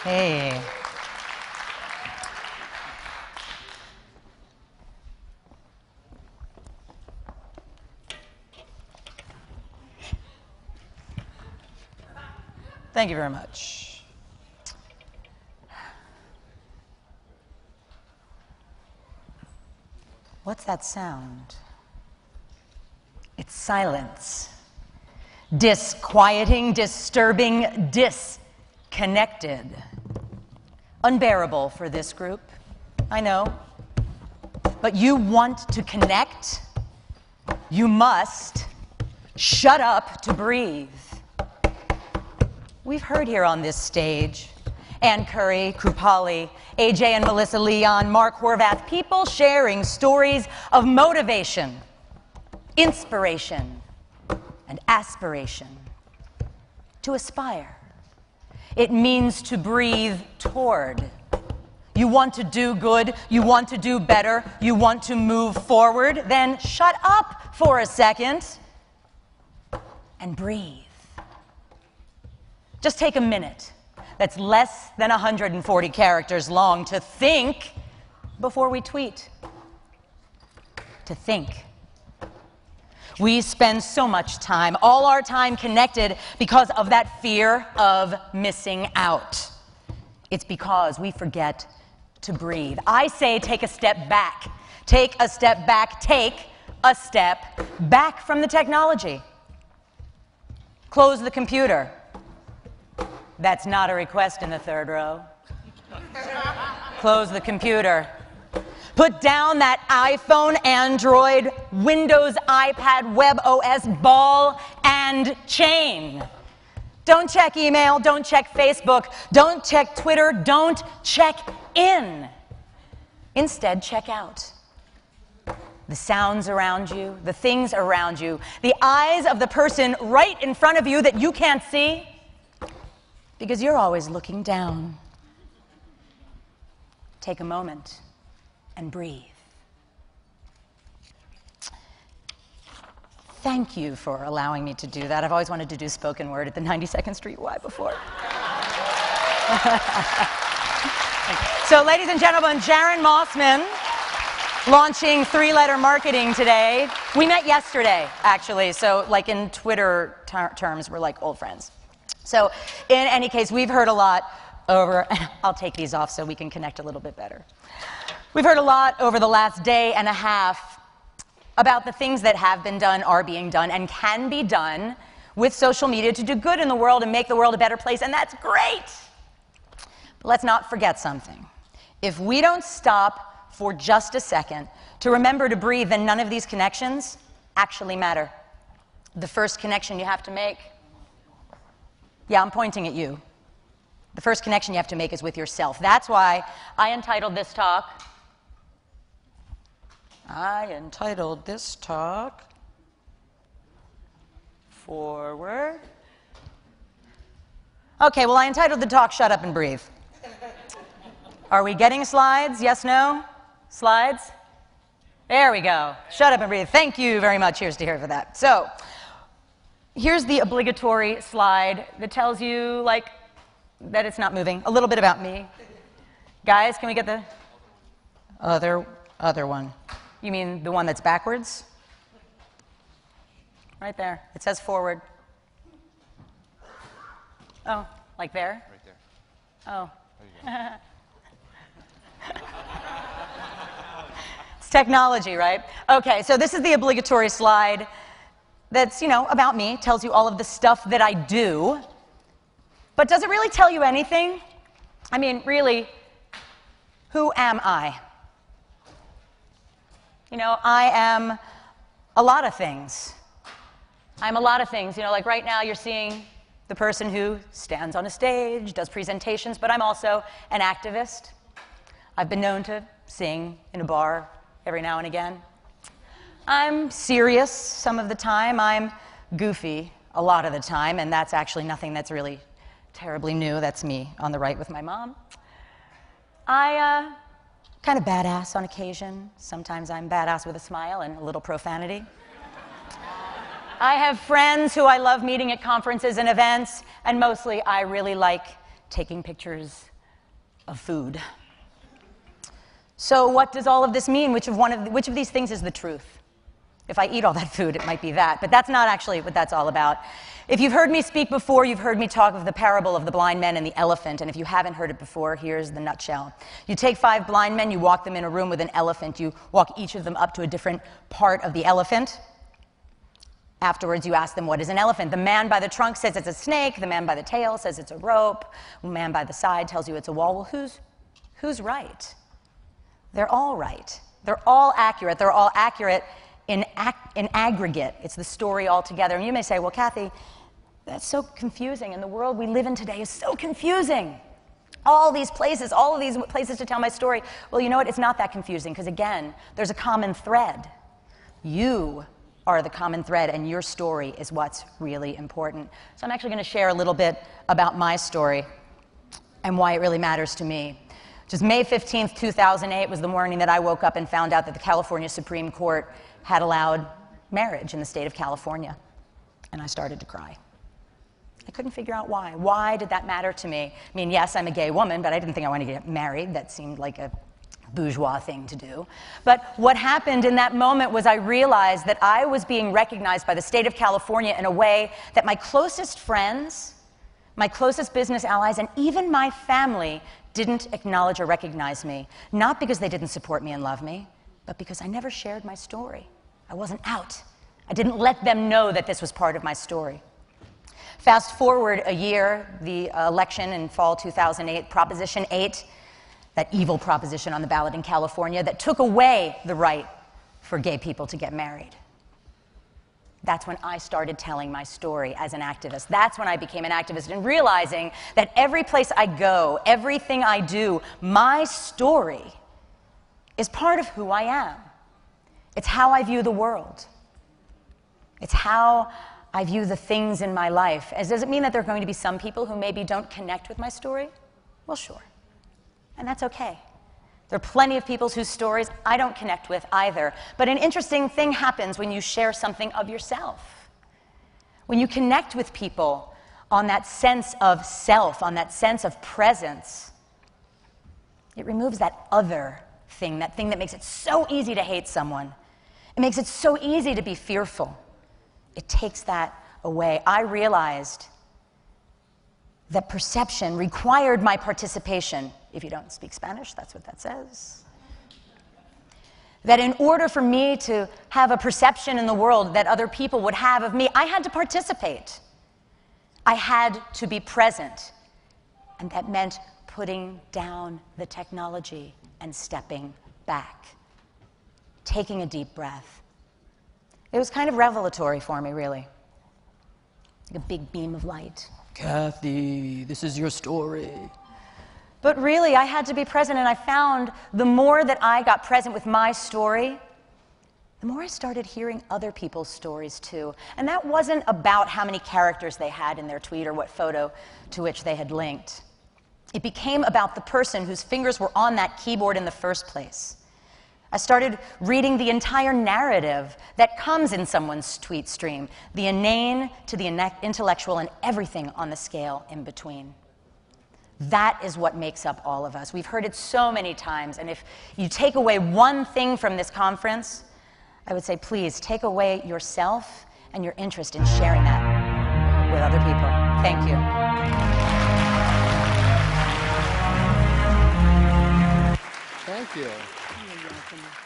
Hey. Thank you very much. What's that sound? It's silence. Disquieting, disturbing, disconnected. Unbearable for this group, I know. But you want to connect? You must shut up to breathe. We've heard here on this stage Ann Curry, Krupali, AJ and Melissa Leon, Mark Horvath, people sharing stories of motivation, inspiration, and aspiration. To aspire. It means to breathe toward. You want to do good, you want to do better, you want to move forward, then shut up for a second and breathe. Just take a minute. That's less than 140 characters long to think before we tweet. To think. We spend so much time, all our time connected because of that fear of missing out. It's because we forget to breathe. I say take a step back. Take a step back. Take a step back from the technology. Close the computer. That's not a request in the third row. Close the computer. Put down that iPhone, Android, Windows, iPad, Web OS, ball and chain. Don't check email, don't check Facebook, don't check Twitter, don't check in. Instead, check out. The sounds around you, the things around you, the eyes of the person right in front of you that you can't see because you're always looking down. Take a moment and breathe. Thank you for allowing me to do that. I've always wanted to do spoken word at the 92nd Street Y before. So, ladies and gentlemen, Jaron Mossman, launching three-letter marketing today. We met yesterday, actually, so like in Twitter terms, we're like old friends. So, in any case, we've heard a lot over, I'll take these off so we can connect a little bit better. We've heard a lot over the last day and a half about the things that have been done, are being done, and can be done with social media to do good in the world and make the world a better place, and that's great. But let's not forget something. If we don't stop for just a second to remember to breathe, then none of these connections actually matter. The first connection you have to make, yeah, I'm pointing at you. The first connection you have to make is with yourself. That's why I entitled this talk, Forward. Okay, well, I entitled the talk, Shut Up and Breathe. Are we getting slides? Yes, no? Slides? There we go. Shut up and breathe. Thank you very much. Here's to hear for that. So, here's the obligatory slide that tells you, like, that it's not moving. A little bit about me. Guys, can we get the other one? You mean the one that's backwards? Right there. It says forward. Oh, like there? Right there. Oh. It's technology, right? Okay, so this is the obligatory slide that's, you know, about me. Tells you all of the stuff that I do. But does it really tell you anything? I mean, really, who am I? You know, I am a lot of things. I'm a lot of things. You know, like right now you're seeing the person who stands on a stage, does presentations, but I'm also an activist. I've been known to sing in a bar every now and again. I'm serious some of the time. I'm goofy a lot of the time, and that's actually nothing that's really terribly new. That's me on the right with my mom. I kind of badass on occasion. Sometimes I'm badass with a smile and a little profanity. I have friends who I love meeting at conferences and events, and mostly I really like taking pictures of food. So what does all of this mean? Which of these things is the truth? If I eat all that food, it might be that. But that's not actually what that's all about. If you've heard me speak before, you've heard me talk of the parable of the blind men and the elephant. And if you haven't heard it before, here's the nutshell. You take 5 blind men, you walk them in a room with an elephant. You walk each of them up to a different part of the elephant. Afterwards, you ask them, what is an elephant? The man by the trunk says it's a snake. The man by the tail says it's a rope. The man by the side tells you it's a wall. Well, who's right? They're all right. They're all accurate. They're all accurate in aggregate. It's the story altogether. And you may say, well, Cathy, that's so confusing, and the world we live in today is so confusing. All of these places to tell my story. Well, you know what? It's not that confusing, because again, there's a common thread. You are the common thread, and your story is what's really important. So I'm actually going to share a little bit about my story and why it really matters to me. Just May 15th, 2008 was the morning that I woke up and found out that the California Supreme Court had allowed marriage in the state of California. And I started to cry. I couldn't figure out why. Why did that matter to me? I mean, yes, I'm a gay woman, but I didn't think I wanted to get married. That seemed like a bourgeois thing to do. But what happened in that moment was I realized that I was being recognized by the state of California in a way that my closest friends, my closest business allies, and even my family didn't acknowledge or recognize me. Not because they didn't support me and love me, but because I never shared my story. I wasn't out. I didn't let them know that this was part of my story. Fast forward a year, the election in fall 2008, Proposition 8, that evil proposition on the ballot in California that took away the right for gay people to get married. That's when I started telling my story as an activist. That's when I became an activist and realizing that every place I go, everything I do, my story is part of who I am. It's how I view the world. It's how I view the things in my life. Does it mean that there are going to be some people who maybe don't connect with my story? Well, sure. And that's okay. There are plenty of people whose stories I don't connect with either. But an interesting thing happens when you share something of yourself. When you connect with people on that sense of self, on that sense of presence, it removes that other thing, that thing that makes it so easy to hate someone. It makes it so easy to be fearful. It takes that away. I realized that perception required my participation. If you don't speak Spanish, that's what that says. That in order for me to have a perception in the world that other people would have of me, I had to participate. I had to be present. And that meant putting down the technology and stepping back. Taking a deep breath. It was kind of revelatory for me, really. Like a big beam of light. Cathy, this is your story. But really, I had to be present, and I found the more that I got present with my story, the more I started hearing other people's stories too. And that wasn't about how many characters they had in their tweet or what photo to which they had linked. It became about the person whose fingers were on that keyboard in the first place. I started reading the entire narrative that comes in someone's tweet stream, the inane to the intellectual and everything on the scale in between. That is what makes up all of us. We've heard it so many times, and if you take away one thing from this conference, I would say, please, take away yourself and your interest in sharing that with other people. Thank you. Thank you. You're welcome.